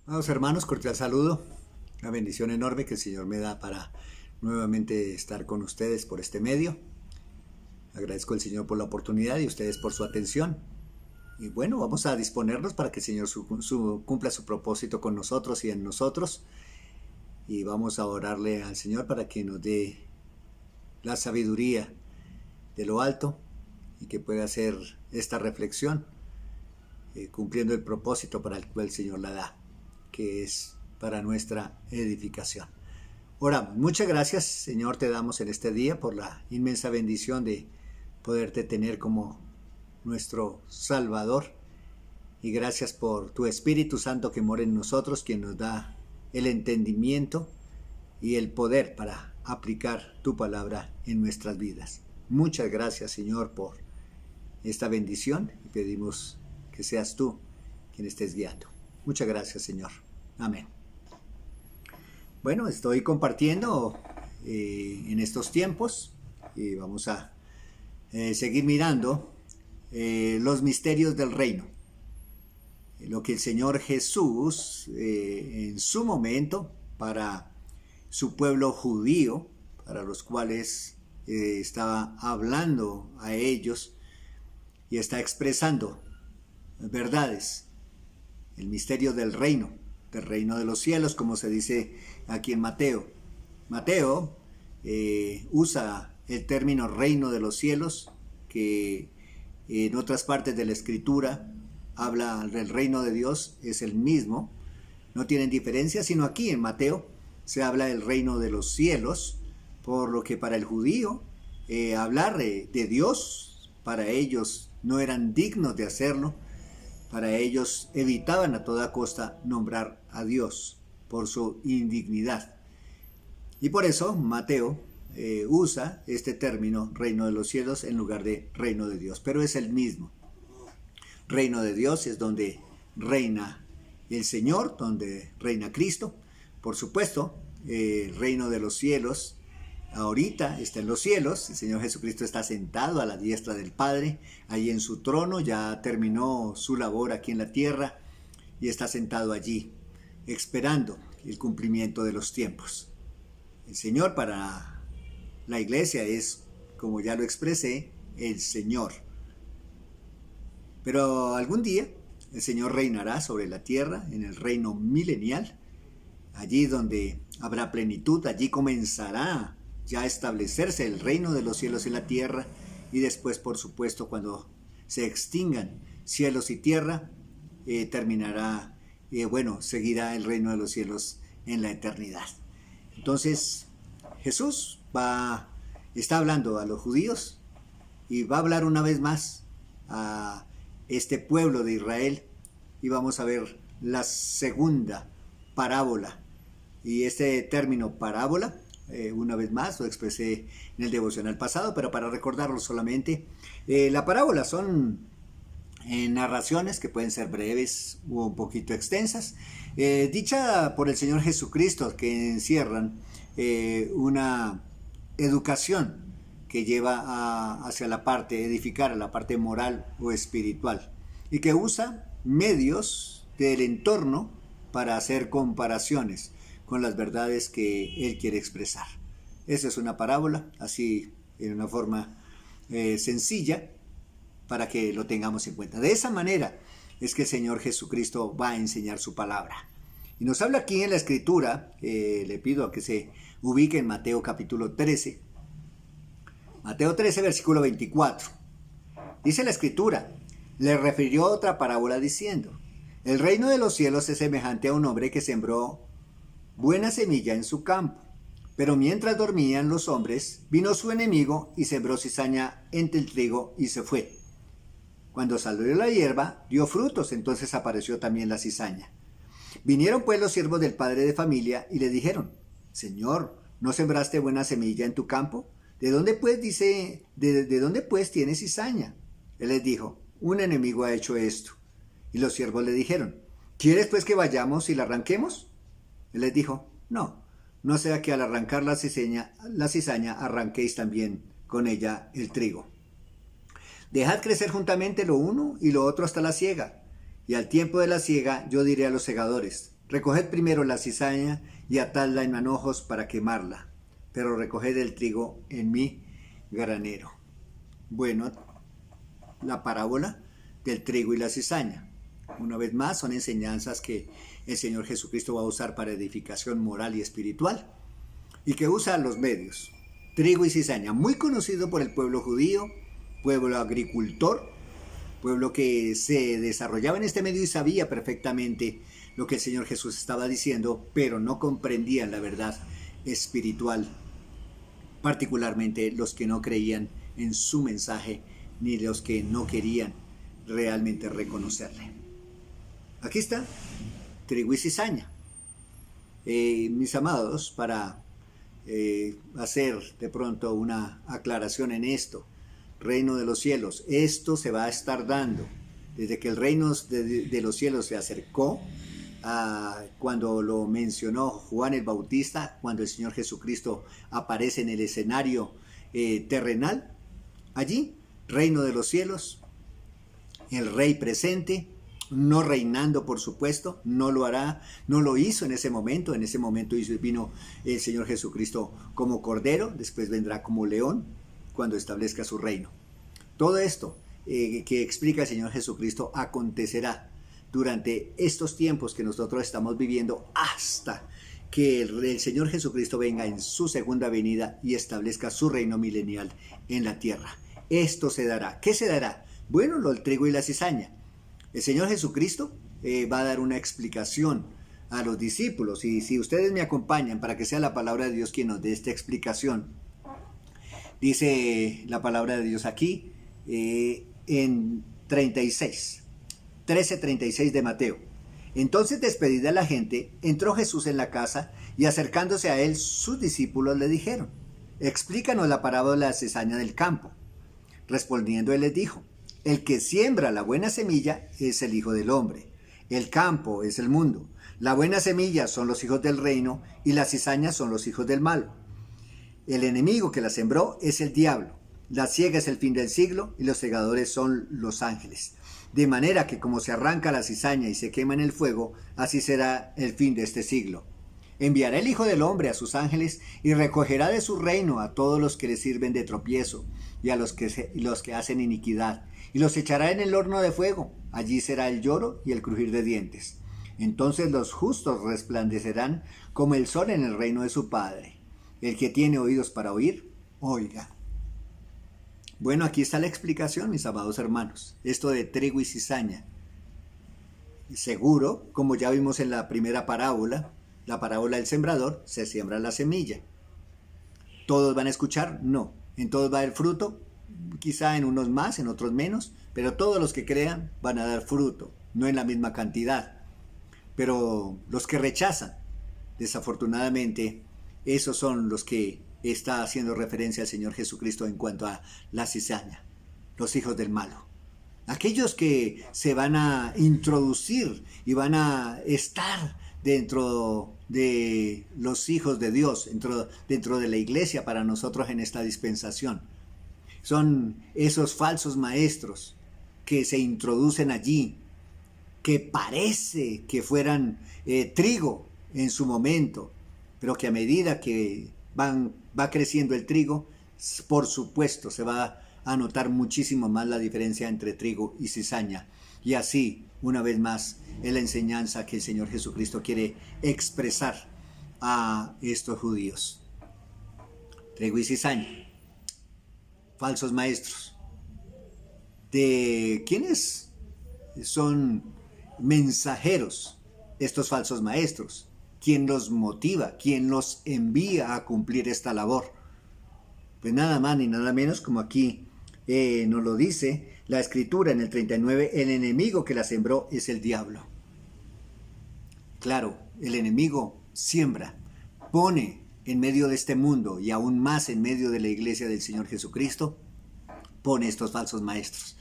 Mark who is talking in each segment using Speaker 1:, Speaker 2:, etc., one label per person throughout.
Speaker 1: Amados hermanos, cordial saludo. Una bendición enorme que el Señor me da para nuevamente estar con ustedes por este medio. Agradezco al Señor por la oportunidad y a ustedes por su atención. Y bueno, vamos a disponernos para que el Señor cumpla su propósito con nosotros y en nosotros. Y vamos a orarle al Señor para que nos dé la sabiduría de lo alto y que pueda hacer esta reflexión cumpliendo el propósito para el cual el Señor la da, que es para nuestra edificación. Oramos. Muchas gracias, Señor, te damos en este día por la inmensa bendición de poderte tener como nuestro Salvador. Y gracias por tu Espíritu Santo que mora en nosotros, quien nos da el entendimiento y el poder para aplicar tu palabra en nuestras vidas. Muchas gracias, Señor, por esta bendición y pedimos que seas tú quien estés guiando. Muchas gracias, Señor. Amén. Bueno, estoy compartiendo en estos tiempos y vamos a seguir mirando los misterios del reino. Lo que el Señor Jesús en su momento para su pueblo judío, para los cuales estaba hablando a ellos y está expresando verdades, el misterio del reino de los cielos, como se dice aquí en Mateo. Mateo usa el término reino de los cielos, que en otras partes de la escritura habla del reino de Dios, es el mismo, no tienen diferencia, sino aquí en Mateo se habla del reino de los cielos, por lo que para el judío hablar de Dios, para ellos no eran dignos de hacerlo. Para ellos evitaban a toda costa nombrar a Dios por su indignidad. Y por eso Mateo usa este término reino de los cielos en lugar de reino de Dios, pero es el mismo. Reino de Dios es donde reina el Señor, donde reina Cristo. Por supuesto, el reino de los cielos ahorita está en los cielos, el Señor Jesucristo está sentado a la diestra del Padre, ahí en su trono, ya terminó su labor aquí en la tierra y está sentado allí, esperando el cumplimiento de los tiempos. El Señor para la iglesia es, como ya lo expresé, el Señor. Pero algún día el Señor reinará sobre la tierra en el reino milenial, allí donde habrá plenitud, allí comenzará ya establecerse el reino de los cielos en la tierra, y después, por supuesto, cuando se extingan cielos y tierra, terminará, seguirá el reino de los cielos en la eternidad. Entonces, Jesús está hablando a los judíos y va a hablar una vez más a este pueblo de Israel, y vamos a ver la segunda parábola. Y este término parábola, una vez más, lo expresé en el devocional pasado, pero para recordarlo solamente, la parábola son narraciones que pueden ser breves o un poquito extensas, dicha por el Señor Jesucristo, que encierran una educación que lleva hacia la parte, edificar a la parte moral o espiritual, y que usa medios del entorno para hacer comparaciones con las verdades que Él quiere expresar. Esa es una parábola, así en una forma sencilla, para que lo tengamos en cuenta. De esa manera es que el Señor Jesucristo va a enseñar su palabra. Y nos habla aquí en la Escritura, le pido a que se ubique en Mateo capítulo 13. Mateo 13, versículo 24. Dice la Escritura, le refirió otra parábola diciendo, el reino de los cielos es semejante a un hombre que sembró buena semilla en su campo. Pero mientras dormían los hombres, vino su enemigo y sembró cizaña entre el trigo y se fue. Cuando salió la hierba, dio frutos, entonces apareció también la cizaña. Vinieron pues los siervos del padre de familia y le dijeron, Señor, ¿no sembraste buena semilla en tu campo? ¿De dónde pues tienes cizaña? Él les dijo, un enemigo ha hecho esto. Y los siervos le dijeron, ¿quieres pues que vayamos y la arranquemos? Él les dijo, no sea que al arrancar la cizaña arranquéis también con ella el trigo. Dejad crecer juntamente lo uno y lo otro hasta la siega, y al tiempo de la siega yo diré a los segadores, Recoged primero la cizaña y atadla en manojos para quemarla, pero recoged el trigo en mi granero. Bueno, la parábola del trigo y la cizaña. Una vez más, son enseñanzas que el Señor Jesucristo va a usar para edificación moral y espiritual, y que usa los medios. Trigo y cizaña, muy conocido por el pueblo judío, pueblo agricultor, pueblo que se desarrollaba en este medio y sabía perfectamente lo que el Señor Jesús estaba diciendo, pero no comprendían la verdad espiritual, particularmente los que no creían en su mensaje, ni los que no querían realmente reconocerle. Aquí está, trigo y cizaña. Mis amados, para hacer de pronto una aclaración en esto, reino de los cielos, esto se va a estar dando desde que el reino de los cielos se acercó, cuando lo mencionó Juan el Bautista, cuando el Señor Jesucristo aparece en el escenario terrenal. Allí, reino de los cielos, el rey presente, no reinando, por supuesto, no lo hará, no lo hizo en ese momento vino el Señor Jesucristo como cordero, después vendrá como león cuando establezca su reino. Todo esto que explica el Señor Jesucristo acontecerá durante estos tiempos que nosotros estamos viviendo, hasta que el Señor Jesucristo venga en su segunda venida y establezca su reino milenial en la tierra. Esto se dará. ¿Qué se dará? Bueno, lo del trigo y la cizaña. El Señor Jesucristo va a dar una explicación a los discípulos, y si ustedes me acompañan para que sea la palabra de Dios quien nos dé esta explicación, dice la palabra de Dios aquí en 13:36 de Mateo. Entonces, despedida la gente, entró Jesús en la casa, y acercándose a él sus discípulos le dijeron: explícanos la parábola de la cizaña del campo. Respondiendo él les dijo: el que siembra la buena semilla es el Hijo del Hombre. El campo es el mundo. La buena semilla son los hijos del reino, y las cizañas son los hijos del mal. El enemigo que la sembró es el diablo. La siega es el fin del siglo, y los segadores son los ángeles. De manera que como se arranca la cizaña y se quema en el fuego, así será el fin de este siglo. Enviará el Hijo del Hombre a sus ángeles, y recogerá de su reino a todos los que le sirven de tropiezo, y a los que hacen iniquidad, y los echará en el horno de fuego. Allí será el lloro y el crujir de dientes. Entonces los justos resplandecerán como el sol en el reino de su Padre. El que tiene oídos para oír, oiga. Bueno, aquí está la explicación, mis amados hermanos. Esto de trigo y cizaña. Seguro, como ya vimos en la primera parábola, la parábola del sembrador, se siembra la semilla. ¿Todos van a escuchar? No. ¿En todos va a haber fruto? Quizá en unos más, en otros menos, pero todos los que crean van a dar fruto, no en la misma cantidad. Pero los que rechazan, desafortunadamente, esos son los que está haciendo referencia al Señor Jesucristo en cuanto a la cizaña, los hijos del malo. Aquellos que se van a introducir y van a estar dentro de los hijos de Dios, dentro de la iglesia para nosotros en esta dispensación. Son esos falsos maestros que se introducen allí, que parece que fueran trigo en su momento, pero que a medida que va creciendo el trigo, por supuesto se va a notar muchísimo más la diferencia entre trigo y cizaña. Y así, una vez más, es la enseñanza que el Señor Jesucristo quiere expresar a estos judíos. Trigo y cizaña, falsos maestros. ¿De quiénes son mensajeros estos falsos maestros? ¿Quién los motiva? ¿Quién los envía a cumplir esta labor? Pues nada más ni nada menos, como aquí nos lo dice la Escritura en el 39, el enemigo que la sembró es el diablo. Claro, el enemigo siembra, pone en medio de este mundo, y aún más en medio de la iglesia del Señor Jesucristo, pone estos falsos maestros.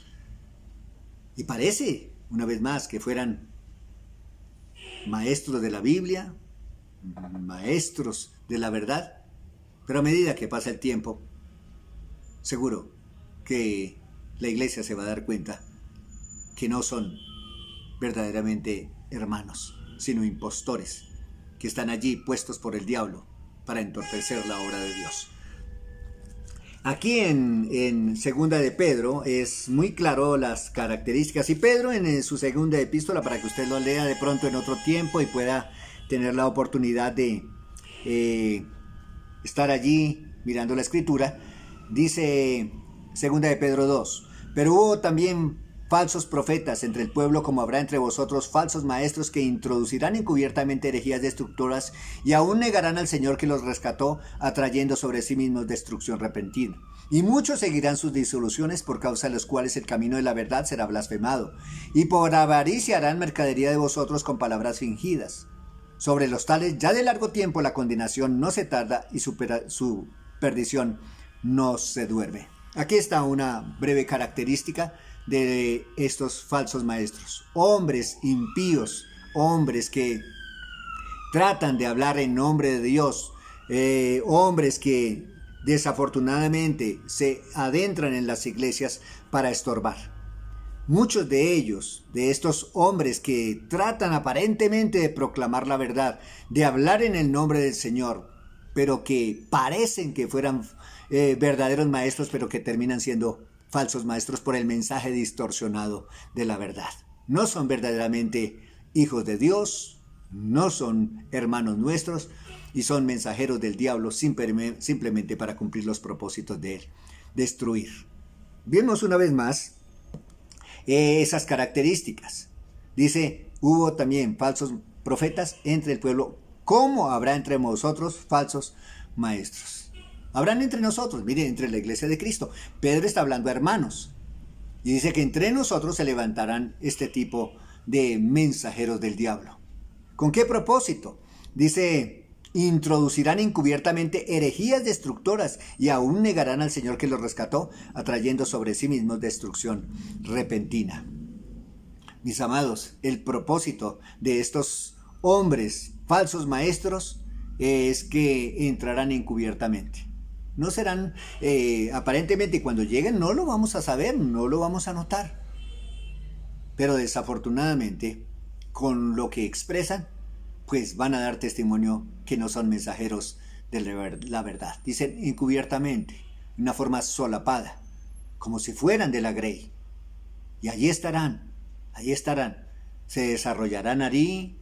Speaker 1: Y parece, una vez más, que fueran maestros de la Biblia, maestros de la verdad, pero a medida que pasa el tiempo, seguro que la iglesia se va a dar cuenta que no son verdaderamente hermanos, sino impostores que están allí puestos por el diablo para entorpecer la obra de Dios. Aquí en segunda de Pedro es muy claro las características, y Pedro en su segunda epístola, para que usted lo lea de pronto en otro tiempo y pueda tener la oportunidad de estar allí mirando la escritura, dice segunda de Pedro 2: pero hubo también falsos profetas entre el pueblo, como habrá entre vosotros falsos maestros que introducirán encubiertamente herejías destructoras y aún negarán al Señor que los rescató, atrayendo sobre sí mismos destrucción repentina. Y muchos seguirán sus disoluciones, por causa de los cuales el camino de la verdad será blasfemado, y por avaricia harán mercadería de vosotros con palabras fingidas. Sobre los tales ya de largo tiempo la condenación no se tarda y su perdición no se duerme. Aquí está una breve característica de estos falsos maestros. Hombres impíos, hombres que tratan de hablar en nombre de Dios, hombres que desafortunadamente se adentran en las iglesias para estorbar. Muchos de ellos, de estos hombres que tratan aparentemente de proclamar la verdad, de hablar en el nombre del Señor, pero que parecen que fueran verdaderos maestros, pero que terminan siendo falsos maestros por el mensaje distorsionado de la verdad. No son verdaderamente hijos de Dios, no son hermanos nuestros y son mensajeros del diablo simplemente para cumplir los propósitos de él, destruir. Vemos una vez más esas características. Dice, hubo también falsos profetas entre el pueblo, como habrá entre vosotros falsos maestros. Habrán entre nosotros, mire, entre la iglesia de Cristo. Pedro está hablando a hermanos y dice que entre nosotros se levantarán este tipo de mensajeros del diablo. ¿Con qué propósito? Dice, introducirán encubiertamente herejías destructoras y aún negarán al Señor que los rescató, atrayendo sobre sí mismos destrucción repentina. Mis amados, el propósito de estos hombres falsos maestros es que entrarán encubiertamente. No serán, aparentemente cuando lleguen no lo vamos a saber, no lo vamos a notar. Pero desafortunadamente, con lo que expresan, pues van a dar testimonio que no son mensajeros de la verdad. Dicen encubiertamente, de una forma solapada, como si fueran de la grey. Y allí estarán, se desarrollarán allí,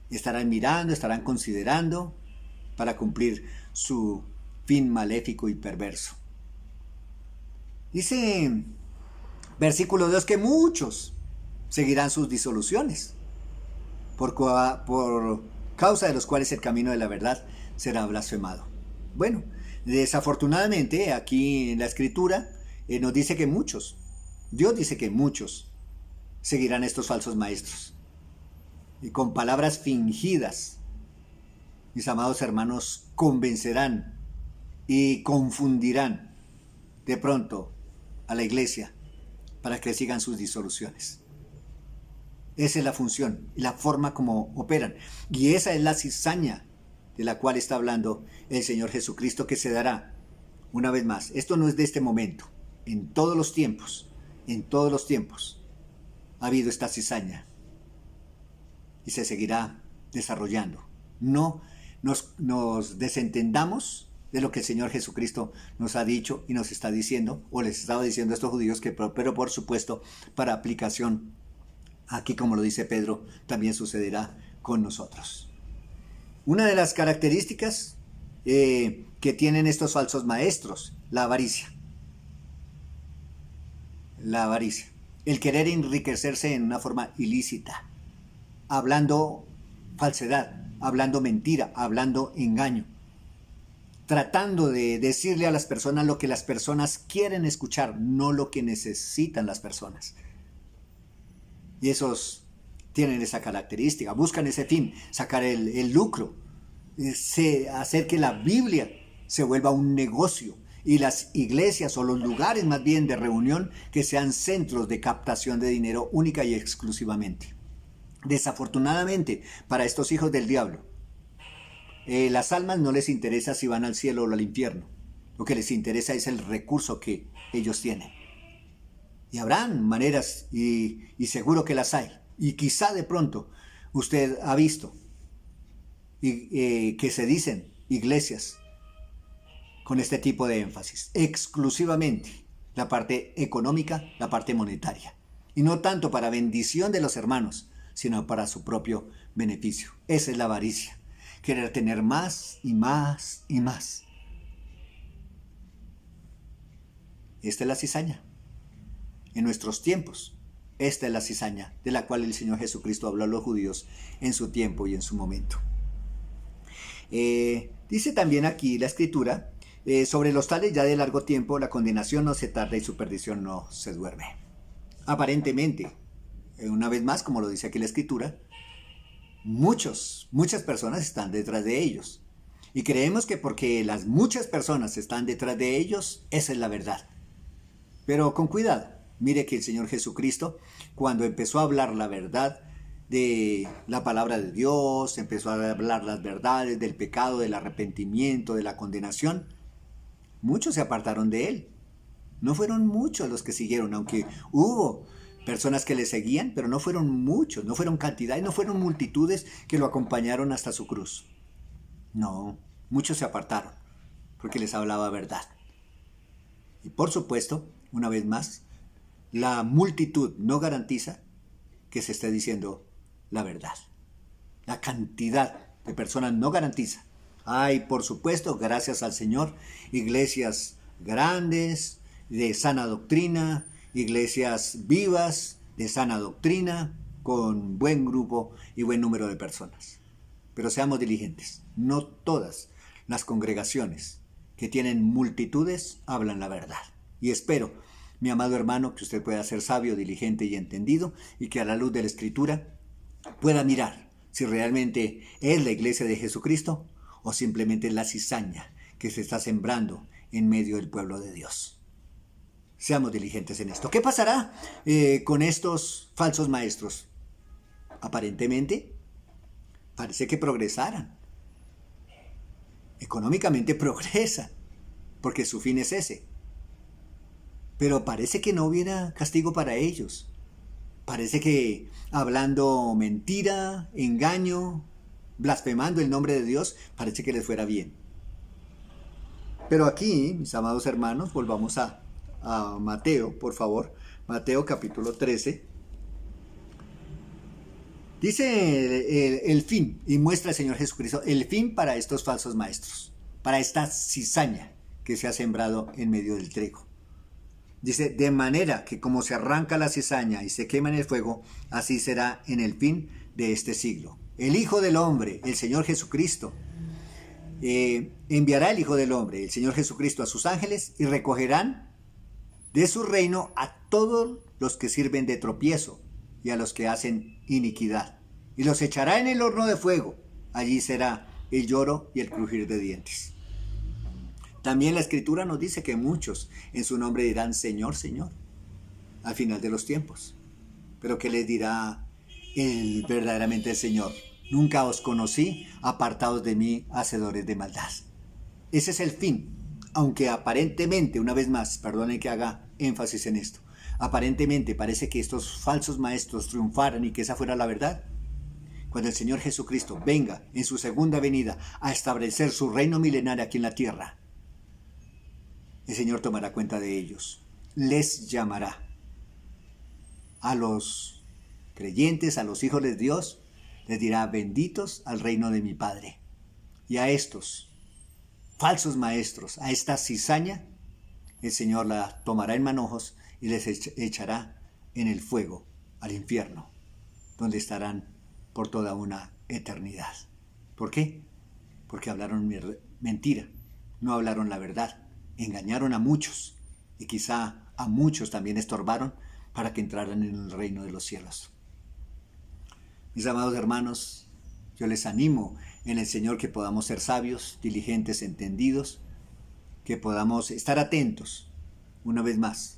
Speaker 1: estarán mirando, estarán considerando para cumplir su fin maléfico y perverso. Dice versículo 2 que muchos seguirán sus disoluciones, por causa de los cuales el camino de la verdad será blasfemado. Bueno, desafortunadamente aquí en la escritura nos dice que muchos, Dios dice que muchos seguirán estos falsos maestros y con palabras fingidas, mis amados hermanos, convencerán y confundirán de pronto a la iglesia para que sigan sus disoluciones. Esa es la función y la forma como operan. Y esa es la cizaña de la cual está hablando el Señor Jesucristo, que se dará una vez más. Esto no es de este momento. En todos los tiempos ha habido esta cizaña y se seguirá desarrollando. No nos desentendamos de lo que el Señor Jesucristo nos ha dicho y nos está diciendo, o les estaba diciendo a estos judíos, pero por supuesto para aplicación aquí, como lo dice Pedro, también sucederá con nosotros. Una de las características que tienen estos falsos maestros, la avaricia. La avaricia. El querer enriquecerse en una forma ilícita, hablando falsedad, hablando mentira, hablando engaño, tratando de decirle a las personas lo que las personas quieren escuchar, no lo que necesitan las personas. Y esos tienen esa característica, buscan ese fin, sacar el lucro, hacer que la Biblia se vuelva un negocio y las iglesias o los lugares más bien de reunión que sean centros de captación de dinero única y exclusivamente. Desafortunadamente para estos hijos del diablo, las almas no les interesa si van al cielo o al infierno. Lo que les interesa es el recurso que ellos tienen. Y habrán maneras, y seguro que las hay. Y quizá de pronto Usted ha visto que se dicen iglesias con este tipo de énfasis, exclusivamente la parte económica, la parte monetaria, y no tanto para bendición de los hermanos, sino para su propio beneficio. Esa es la avaricia, querer tener más y más y más. Esta es la cizaña. En nuestros tiempos, esta es la cizaña de la cual el Señor Jesucristo habló a los judíos en su tiempo y en su momento. Dice también aquí la Escritura, sobre los tales ya de largo tiempo, la condenación no se tarda y su perdición no se duerme. Aparentemente, una vez más, como lo dice aquí la Escritura, muchas personas están detrás de ellos. Y creemos que porque las muchas personas están detrás de ellos, esa es la verdad. Pero con cuidado, mire que el Señor Jesucristo, cuando empezó a hablar la verdad de la palabra de Dios, empezó a hablar las verdades del pecado, del arrepentimiento, de la condenación, muchos se apartaron de él. No fueron muchos los que siguieron, aunque hubo personas que le seguían, pero no fueron muchos, no fueron cantidades, no fueron multitudes que lo acompañaron hasta su cruz. No, muchos se apartaron, porque les hablaba verdad. Y por supuesto, una vez más, la multitud no garantiza que se esté diciendo la verdad. La cantidad de personas no garantiza. Hay, por supuesto, gracias al Señor, iglesias grandes, de sana doctrina, iglesias vivas, de sana doctrina, con buen grupo y buen número de personas. Pero seamos diligentes. No todas las congregaciones que tienen multitudes hablan la verdad. Y espero, mi amado hermano, que usted pueda ser sabio, diligente y entendido, y que a la luz de la Escritura pueda mirar si realmente es la iglesia de Jesucristo o simplemente es la cizaña que se está sembrando en medio del pueblo de Dios. Seamos diligentes en esto. ¿Qué pasará con estos falsos maestros? Aparentemente, parece que progresaran. Económicamente progresan, porque su fin es ese. Pero parece que no hubiera castigo para ellos. Parece que hablando mentira, engaño, blasfemando el nombre de Dios, parece que les fuera bien. Pero aquí, mis amados hermanos, volvamos a Mateo, por favor. Mateo capítulo 13. Dice el fin, y muestra el Señor Jesucristo, el fin para estos falsos maestros, para esta cizaña que se ha sembrado en medio del trigo. Dice, de manera que como se arranca la cizaña y se quema en el fuego, así será en el fin de este siglo. El Hijo del Hombre, el Señor Jesucristo, enviará el Hijo del Hombre, el Señor Jesucristo, a sus ángeles y recogerán de su reino a todos los que sirven de tropiezo y a los que hacen iniquidad. Y los echará en el horno de fuego. Allí será el lloro y el crujir de dientes. También la Escritura nos dice que muchos en su nombre dirán Señor, Señor, al final de los tiempos. Pero ¿qué les dirá verdaderamente el Señor? Nunca os conocí, apartados de mí, hacedores de maldad. Ese es el fin, aunque aparentemente, una vez más, perdone que haga énfasis en esto, aparentemente parece que estos falsos maestros triunfaran y que esa fuera la verdad. Cuando el Señor Jesucristo venga en su segunda venida a establecer su reino milenario aquí en la tierra, el Señor tomará cuenta de ellos, les llamará a los creyentes, a los hijos de Dios, les dirá benditos al reino de mi Padre. Y a estos falsos maestros, a esta cizaña, el Señor la tomará en manojos y les echará en el fuego, al infierno, donde estarán por toda una eternidad. ¿Por qué? Porque hablaron mentira, no hablaron la verdad. Engañaron a muchos y quizá a muchos también estorbaron para que entraran en el reino de los cielos. Mis amados hermanos, yo les animo en el Señor que podamos ser sabios, diligentes, entendidos, que podamos estar atentos una vez más.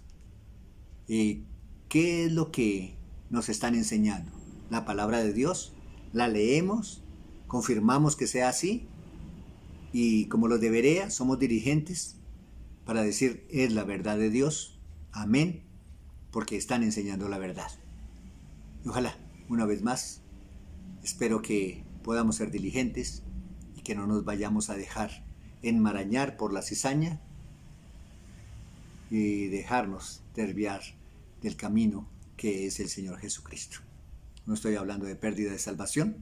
Speaker 1: ¿Qué es lo que nos están enseñando? La palabra de Dios, la leemos, confirmamos que sea así y como los de Berea somos diligentes para decir es la verdad de Dios, amén, porque están enseñando la verdad. Y ojalá, una vez más, Espero que podamos ser diligentes y que no nos vayamos a dejar enmarañar por la cizaña y dejarnos desviar del camino que es el Señor Jesucristo. No estoy hablando de pérdida de salvación,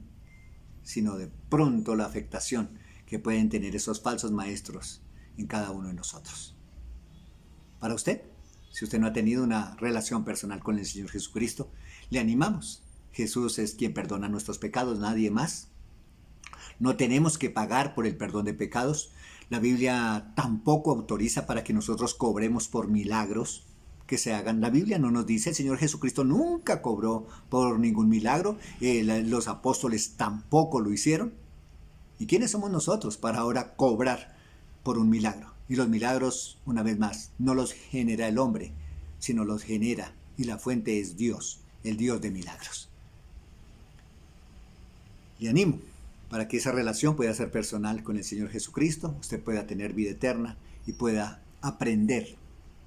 Speaker 1: sino de pronto la afectación que pueden tener esos falsos maestros en cada uno de nosotros. Para usted, si usted no ha tenido una relación personal con el Señor Jesucristo, le animamos. Jesús es quien perdona nuestros pecados, nadie más. No tenemos que pagar por el perdón de pecados. La Biblia tampoco autoriza para que nosotros cobremos por milagros que se hagan. La Biblia no nos dice, el Señor Jesucristo nunca cobró por ningún milagro, los apóstoles tampoco lo hicieron. ¿Y quiénes somos nosotros para ahora cobrar por un milagro? Y los milagros, una vez más, no los genera el hombre, sino los genera, y la fuente es Dios, el Dios de milagros. Le animo para que esa relación pueda ser personal con el Señor Jesucristo, usted pueda tener vida eterna y pueda aprender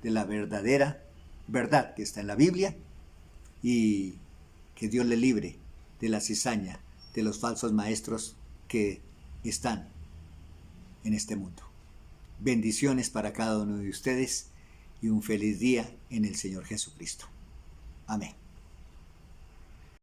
Speaker 1: de la verdadera verdad que está en la Biblia, y que Dios le libre de la cizaña de los falsos maestros que están en este mundo. Bendiciones para cada uno de ustedes y un feliz día en el Señor Jesucristo. Amén.